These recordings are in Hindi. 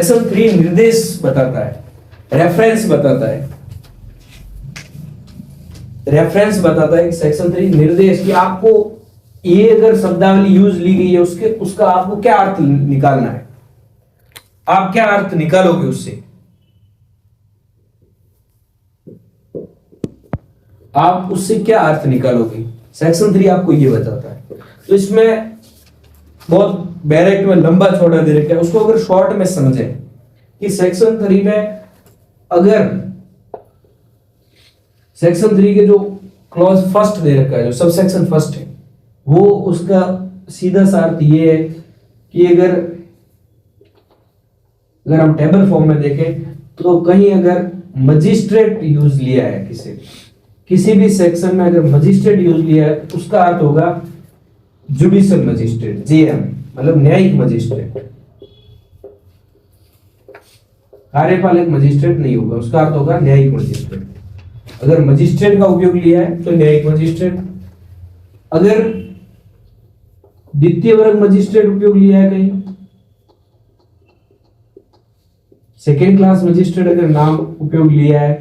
सेक्शन 3 निर्देश बताता है, रेफरेंस बताता है, रेफरेंस बताता है कि सेक्शन 3 निर्देश कि आपको ये अगर शब्दावली यूज ली गई है उसका आपको क्या अर्थ निकालना है, आप क्या अर्थ निकालोगे उससे, आप उससे क्या अर्थ निकालोगे, सेक्शन 3 आपको ये बताता है। तो इसमें बहुत डायरेक्ट में लंबा चौड़ा दे रखा है, उसको अगर शॉर्ट में समझे कि सेक्शन 3 में अगर सेक्शन 3 के जो क्लॉज फर्स्ट दे रखा है, जो सब सेक्शन फर्स्ट है, वो उसका सीधा सा अर्थ ये है कि अगर हम टेबल फॉर्म में देखें तो कहीं अगर मजिस्ट्रेट यूज लिया है, किसी भी सेक्शन में अगर मजिस्ट्रेट यूज लिया है तो उसका अर्थ होगा जुडिशियल मजिस्ट्रेट, जेएम, मतलब न्यायिक मजिस्ट्रेट, कार्यपालक मजिस्ट्रेट नहीं होगा, उसका अर्थ होगा न्यायिक मजिस्ट्रेट। अगर मजिस्ट्रेट का उपयोग लिया है तो न्यायिक मजिस्ट्रेट, अगर द्वितीय वर्ग मजिस्ट्रेट उपयोग लिया है कहीं, सेकेंड क्लास मजिस्ट्रेट अगर नाम उपयोग लिया है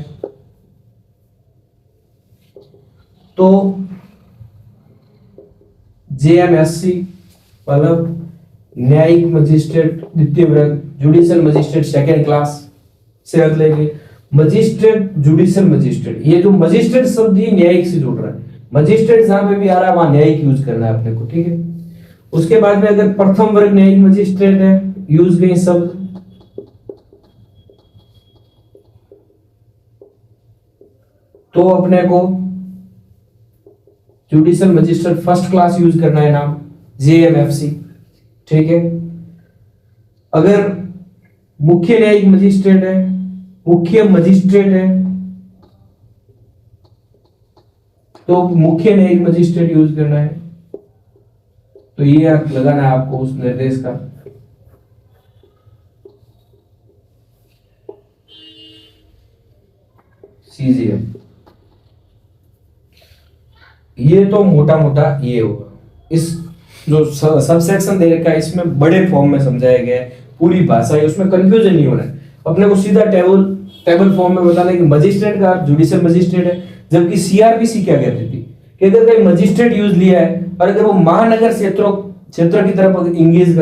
तो जेएमएससी मतलब न्यायिक मजिस्ट्रेट द्वितीय वर्ग, जुडिशियल मजिस्ट्रेट सेकेंड क्लास से अर्थ लेंगे। मजिस्ट्रेट, जुडिशियल मजिस्ट्रेट, ये जो मजिस्ट्रेट शब्द ही न्यायिक से जुड़ रहा है, मजिस्ट्रेट जहां पे भी आ रहा है वहां न्यायिक यूज करना है अपने को, ठीक है। उसके बाद में अगर प्रथम वर्ग न्यायिक मजिस्ट्रेट है, यूज गई शब्द, तो अपने को judicial magistrate first class use करना है नाम, जेएमएफसी, ठीक है। अगर मुख्य न्यायिक मजिस्ट्रेट है, मुख्य मजिस्ट्रेट है, तो मुख्य न्यायिक मजिस्ट्रेट यूज करना है। तो ये अर्थ लगाना है आपको उस निर्देश का। सीजीएम, ये तो मोटा मोटा ये होगा। इस जो सब सेक्शन दे रखा है इसमें बड़े फॉर्म में समझाया गया है, पूरी भाषा है, उसमें कंफ्यूजन नहीं होना है। अपने को सीधा टेबल फॉर्म में बताना है कि मजिस्ट्रेट का जुडिशियल मजिस्ट्रेट है, जबकि सीआरपीसी क्या कहती थी कि अगर कोई मजिस्ट्रेट यूज लिया है और अगर वो महानगर क्षेत्र की तरफ इंगित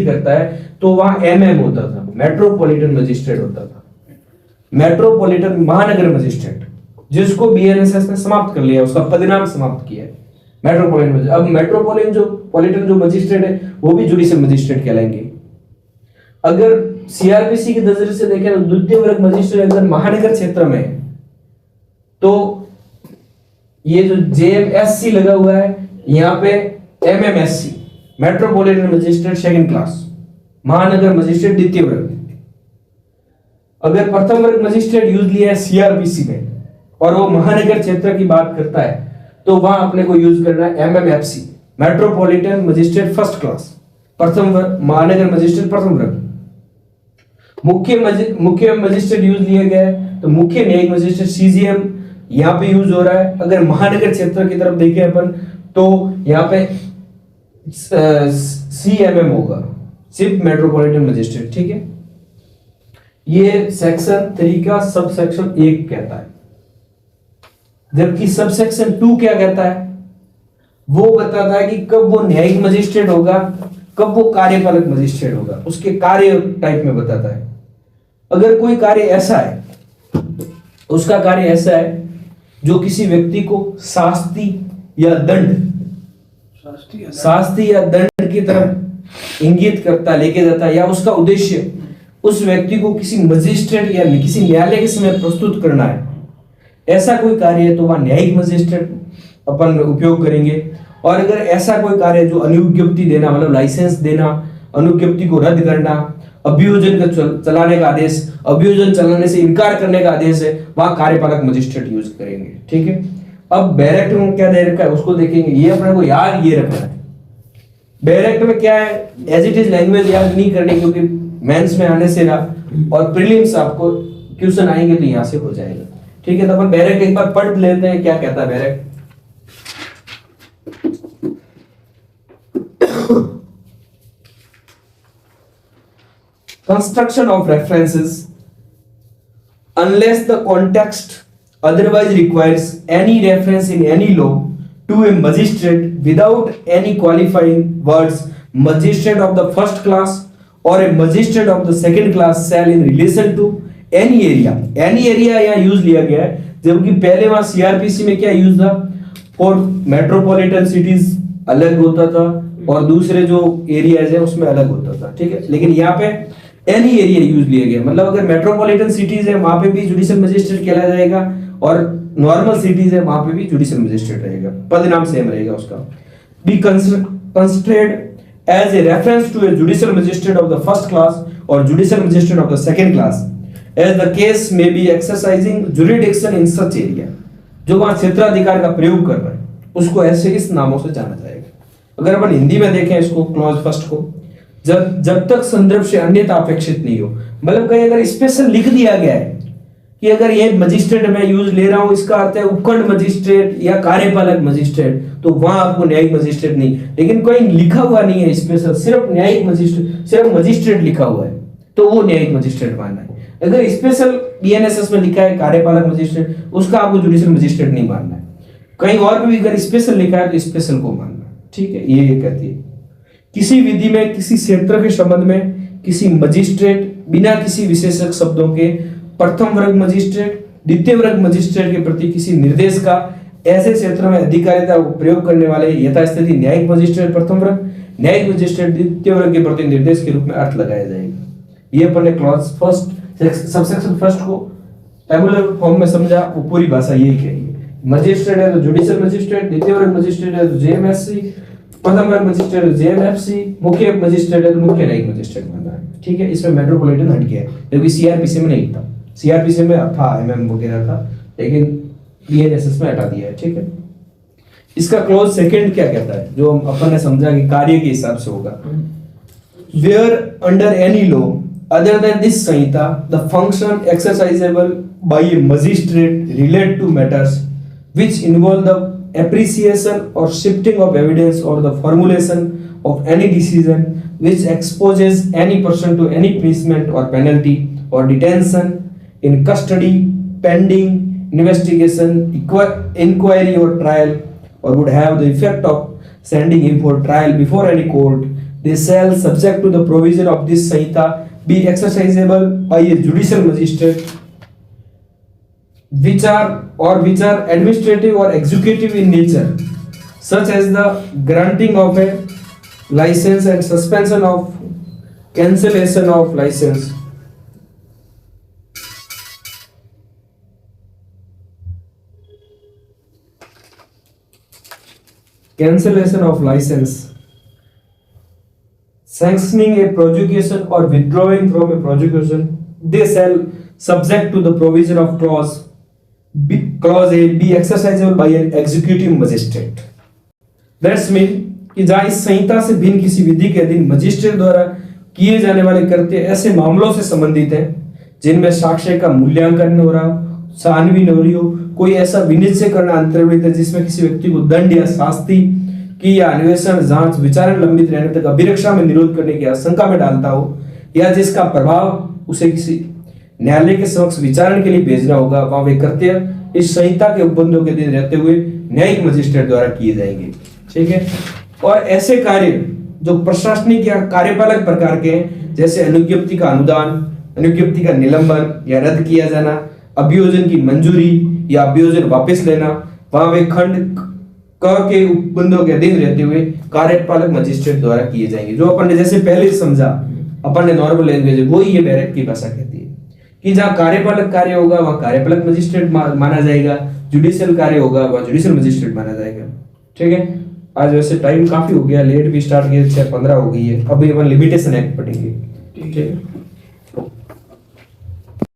करता है तो वहां एमएम होता था, मेट्रोपॉलिटन मजिस्ट्रेट होता था, मेट्रोपॉलिटन महानगर मजिस्ट्रेट, जिसको बीएनएसएस ने समाप्त कर लिया, उसका पदनाम समाप्त किया है मेट्रोपॉलिटन मजिस्ट्रेट। अब मेट्रोपॉलिटन जो मजिस्ट्रेट है वो भी जुडिशियल मजिस्ट्रेट कहलाएंगे। अगर सीआरपीसी के नजरिए से देखें तो द्वितीय वर्ग मजिस्ट्रेट अगर महानगर क्षेत्र में है तो ये जो जेएमएससी लगा हुआ है यहाँ पे MMSC, metropolitan magistrate second class, महानगर मजिस्ट्रेट द्वितीय वर्ग। अगर प्रथम वर्ग मजिस्ट्रेट यूज लिया है सीआरपीसी में और वो महानगर क्षेत्र की बात करता है तो वहां अपने को यूज करना है एमएमएफसी, मेट्रोपॉलिटन मजिस्ट्रेट फर्स्ट क्लास, प्रथम वर्ग महानगर मजिस्ट्रेट प्रथम वर्ग। मुख्य मजिस्ट्रेट यूज लिया गया है तो मुख्य न्यायिक मजिस्ट्रेट सीजीएम यहाँ पे यूज हो रहा है। अगर महानगर क्षेत्र की तरफ देखें अपन तो यहाँ पे सीएमएम होगा, चीफ मेट्रोपॉलिटन मजिस्ट्रेट, ठीक है। ये सेक्शन 3 का सब सेक्शन 1 कहता है, जबकि सब सेक्शन 2 क्या कहता है, वो बताता है कि कब वो न्यायिक मजिस्ट्रेट होगा, कब वो कार्यपालक मजिस्ट्रेट होगा, उसके कार्य टाइप में बताता है। अगर कोई कार्य ऐसा है, उसका कार्य ऐसा है जो किसी व्यक्ति को शास्ति या दंड की तरफ इंगित करता, लेके जाता है, या उसका उद्देश्य उस व्यक्ति को किसी मजिस्ट्रेट या किसी न्यायालय के समय प्रस्तुत करना है, ऐसा कोई कार्य है तो वहां न्यायिक मजिस्ट्रेट अपन उपयोग करेंगे। और अगर ऐसा कोई कार्य जो अनुज्ञप्ति देना, मतलब लाइसेंस देना, अनुज्ञप्ति को रद्द करना, अभियोजन का चलाने का आदेश, अभियोजन चलाने से इनकार करने का आदेश है, वहां कार्यपालक मजिस्ट्रेट यूज करेंगे, ठीक है। अब बैरेक्ट में क्या दे रखा है उसको देखेंगे, ये अपने को याद ये रखना है। बैरेक्ट में क्या है, एज इट इज लैंग्वेज याद नहीं करनी, क्योंकि मेंस में आने से ना और प्रीलिम्स आपको क्वेश्चन आएंगे तो यहां से हो जाएगा, ठीक है। तो अपन बैरेक्ट एक बार पढ़ लेते हैं क्या कहता है बैरेक्ट। construction of references unless the context otherwise requires any reference in any law to a magistrate without any qualifying words magistrate of the first class or a magistrate of the second class shall in relation to any area यहाँ यूज लिया गया है, जबकि पहले वहां सीआरपीसी में क्या यूज था, फॉर मेट्रोपॉलिटन सिटीज अलग होता था और दूसरे जो एरियाज है उसमें अलग होता था, ठीक है। लेकिन यहाँ पे एनी एरिया यूज लिया गया, मतलब अगर मेट्रोपॉलिटन सिटीज है वहां पे भी जुडिशियल मजिस्ट्रेट कहलाया जाएगा और नॉर्मल सिटीज है वहां पे भी जुडिशियल मजिस्ट्रेट रहेगा, पद नाम सेम रहेगा उसका। Be considered as a reference to a judicial magistrate of the first class or judicial magistrate of the second class as the case may be exercising jurisdiction in such area। जो वहां क्षेत्राधिकार का प्रयोग कर रहा है उसको ऐसे इस नामों से जाना जाएगा। अगर अपन हिंदी में देखें इसको क्लॉज फर्स्ट को, जब तक संदर्भ से अन्यथा अपेक्षित नहीं हो, मतलब कहीं अगर स्पेशल लिख दिया गया है कि अगर ये मजिस्ट्रेट मैं यूज ले रहा हूं इसका अर्थ है उपखंड मजिस्ट्रेट या कार्यपालक मजिस्ट्रेट, तो वहां आपको न्यायिक मजिस्ट्रेट नहीं, लेकिन कोई लिखा हुआ नहीं है स्पेशल, सिर्फ न्यायिक मजिस्ट्रेट, सिर्फ मजिस्ट्रेट लिखा हुआ है तो वो न्यायिक मजिस्ट्रेट मानना है। अगर स्पेशल बीएनएसएस में लिखा है कार्यपालक मजिस्ट्रेट, उसका आपको जुडिशियल मजिस्ट्रेट नहीं मानना है। कहीं और भी अगर स्पेशल लिखा है तो स्पेशल को मानना, ठीक है। ये कहती है किसी विधि में किसी क्षेत्र के संबंध में किसी मजिस्ट्रेट बिना किसी विशेषक शब्दों के प्रथम वर्ग मजिस्ट्रेट द्वितीय वर्ग मजिस्ट्रेट के प्रति किसी निर्देश का ऐसे क्षेत्र में अधिकारिता को प्रयोग करने वाले यथास्थिति न्यायिक मजिस्ट्रेट प्रथम वर्ग, न्यायिक मजिस्ट्रेट द्वितीय वर्ग के प्रति निर्देश के रूप में अर्थ लगाया जाएगा। ये अपन ने क्लॉज फर्स्ट सबसेक्शन फर्स्ट को टेबुलर फॉर्म में समझा, वो पूरी भाषा यही कह रही है। मजिस्ट्रेट है तो जुडिशियल मजिस्ट्रेट, द्वितीय वर्ग मजिस्ट्रेट है तो जेएमएससी, प्रथम वर्ग मजिस्ट्रेट है जेएमएफसी, मुख्य मजिस्ट्रेट है तो मुख्य न्यायिक मजिस्ट्रेट माना है, ठीक है। इसमें मेट्रोपॉलिटन हट गया है, क्योंकि सीआरपीसी में नहीं था, सीआरपीसी में था एमएम वगैरह था, लेकिन बीएनएसएस में हटा दिया है, ठीक है। इसका क्लॉज सेकंड क्या कहता है, जो अपन ने समझा कि कार्य के हिसाब से होगा, where under any law other than this संहिता the function exercisable by a magistrate relate to matters which involve the appreciation or shifting of evidence or the formulation of any decision which exposes any person to any punishment or penalty or detention in custody pending investigation, inquiry or trial, or would have the effect of sending him for trial before any court, they shall subject to the provision of this Sanhita be exercisable by a judicial magistrate which are administrative or executive in nature, such as the granting of a license and suspension of cancellation of license, sanctioning a prosecution or withdrawing from a prosecution, they shall subject to the provision of clause A be exercisable by an executive magistrate। That's mean कि जहाँ इस संहिता से भिन्न किसी विधि के अधीन मजिस्ट्रेट द्वारा किए जाने वाले कृत्य ऐसे मामलों से संबंधित हैं जिनमें साक्ष्य का मूल्यांकन हो रहा हो, छानबीन हो रही हो, कोई ऐसा विनिश्चय करना अंतर्निहित है जिसमें किसी व्यक्ति को दंड या शास्ति की या अन्वेषण जांच विचारण लंबित रहने तक अभिरक्षा में निरोध करने की आशंका में डालता हो, या जिसका प्रभाव उसे किसी न्यायालय के समक्ष विचारण के लिए भेजना होगा, वहां वे कृत्य इस संहिता के उपबंधों के अधीन रहते हुए न्यायिक मजिस्ट्रेट द्वारा किए जाएंगे, ठीक है। और ऐसे कार्य जो प्रशासनिक या कार्यपालक प्रकार के हैं, जैसे अनुज्ञप्ति का अनुदान, अनुज्ञप्ति का निलंबन या रद्द किया जाना, अभियोजन की मंजूरी या अभियोजन वापस लेना, वहां वे खंड क के उपबंधों के अधीन रहते हुए कार्यपालक मजिस्ट्रेट द्वारा किए जाएंगे। जो अपन ने जैसे पहले समझा, अपन ने नॉर्मल लैंग्वेज वो ही ये बैरक की भाषा कहती है कि जहाँ कार्यपालक कार्य होगा वहाँ कार्यपालक मजिस्ट्रेट माना जाएगा, जुडिशियल कार्य होगा वहाँ जुडिशियल मजिस्ट्रेट माना जाएगा, ठीक है। आज वैसे टाइम काफी हो गया, लेट भी स्टार्ट किया, 6:15 हो गई है, अभी अपन लिमिटेशन एक्ट पढ़ेंगे, ठीक है।